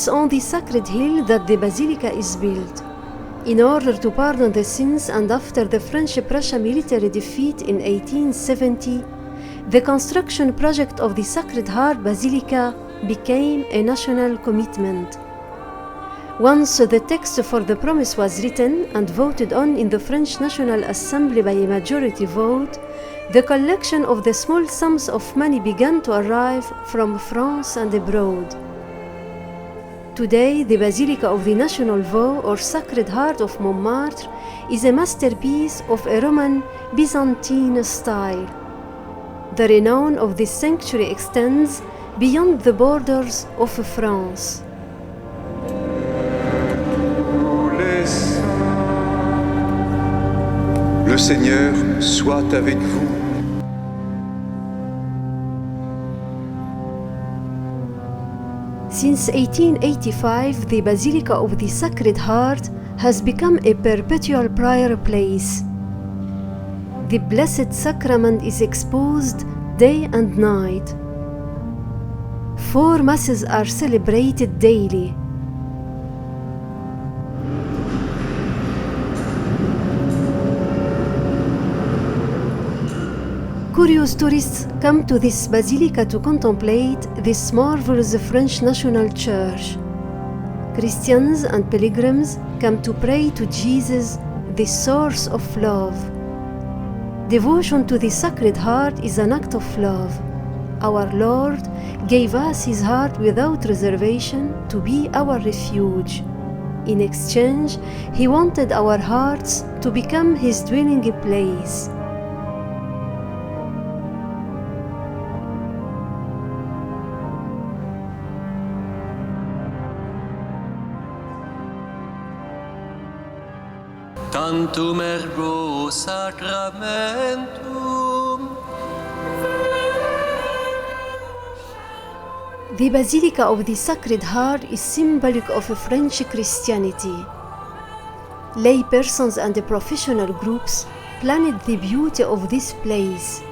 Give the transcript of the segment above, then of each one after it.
It's on the sacred hill that the basilica is built. In order to pardon the sins, and after the French-Prussia military defeat in 1870, the construction project of the Sacred Heart Basilica became a national commitment. Once the text for the promise was written and voted on in the French National Assembly by a majority vote, the collection of the small sums of money began to arrive from France and abroad. Today, the Basilica of the National Vaux, or Sacred Heart of Montmartre, is a masterpiece of a Roman Byzantine style. The renown of this sanctuary extends beyond the borders of France. Le Seigneur soit avec vous. Since 1885, the Basilica of the Sacred Heart has become a perpetual prayer place. The Blessed Sacrament is exposed day and night. 4 Masses are celebrated daily. Curious tourists come to this basilica to contemplate this marvelous French national church. Christians and pilgrims come to pray to Jesus, the source of love. Devotion to the Sacred Heart is an act of love. Our Lord gave us His heart without reservation to be our refuge. In exchange, He wanted our hearts to become His dwelling place. Tantum ergo sacramentum. The Basilica of the Sacred Heart is symbolic of French Christianity. Lay persons and professional groups planned the beauty of this place.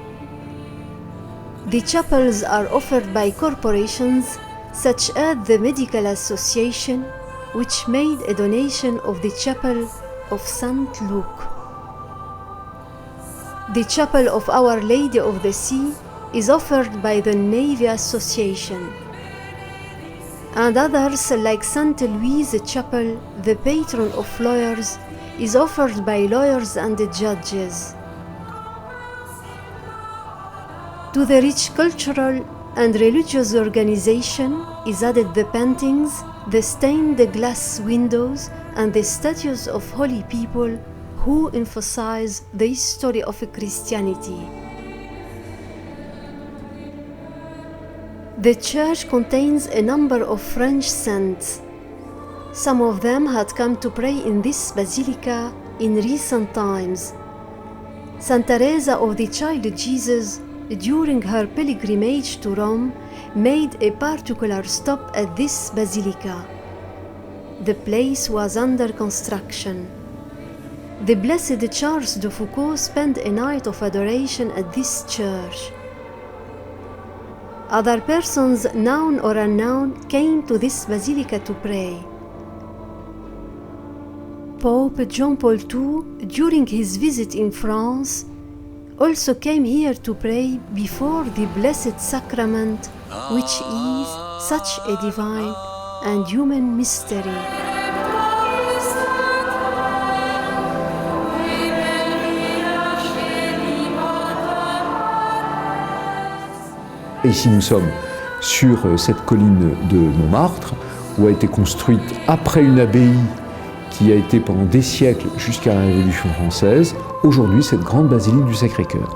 The chapels are offered by corporations such as the Medical Association, which made a donation of the chapel of St. Luke. The chapel of Our Lady of the Sea is offered by the Navy Association. And others, like St. Louise Chapel, the patron of lawyers, is offered by lawyers and judges. To the rich cultural and religious organization is added the paintings, the stained glass windows, and the statues of holy people who emphasize the history of Christianity. The church contains a number of French saints. Some of them had come to pray in this basilica in recent times. Saint Teresa of the Child Jesus, during her pilgrimage to Rome, made a particular stop at this basilica. The place was under construction. The Blessed Charles de Foucauld spent a night of adoration at this church. Other persons, known or unknown, came to this basilica to pray. Pope John Paul II, during his visit in France, also came here to pray before the Blessed Sacrament, which is such a divine and human mystery. Ici nous sommes sur cette colline de Montmartre, où a été construite après une abbaye qui a été pendant des siècles jusqu'à la Révolution française, aujourd'hui cette grande basilique du Sacré-Cœur.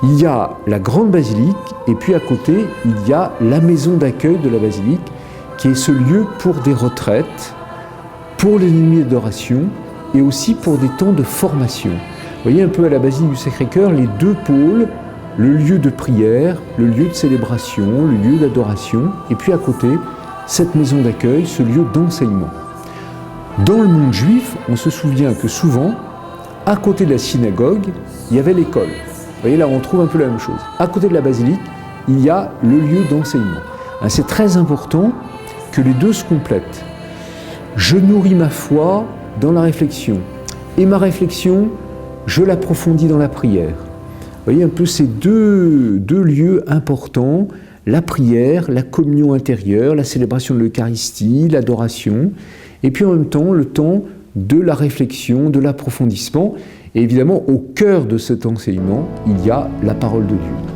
Il y a la grande basilique et puis à côté il y a la maison d'accueil de la basilique qui est ce lieu pour des retraites, pour les nuits d'adoration et aussi pour des temps de formation. Vous voyez un peu à la basilique du Sacré-Cœur les deux pôles, le lieu de prière, le lieu de célébration, le lieu d'adoration, et puis à côté, cette maison d'accueil, ce lieu d'enseignement. Dans le monde juif, on se souvient que souvent, à côté de la synagogue, il y avait l'école. Vous voyez, là, on trouve un peu la même chose. À côté de la basilique, il y a le lieu d'enseignement. C'est très important que les deux se complètent. Je nourris ma foi dans la réflexion, et ma réflexion, je l'approfondis dans la prière. Vous voyez un peu ces deux lieux importants, la prière, la communion intérieure, la célébration de l'Eucharistie, l'adoration, et puis en même temps le temps de la réflexion, de l'approfondissement. Et évidemment, au cœur de cet enseignement, il y a la parole de Dieu.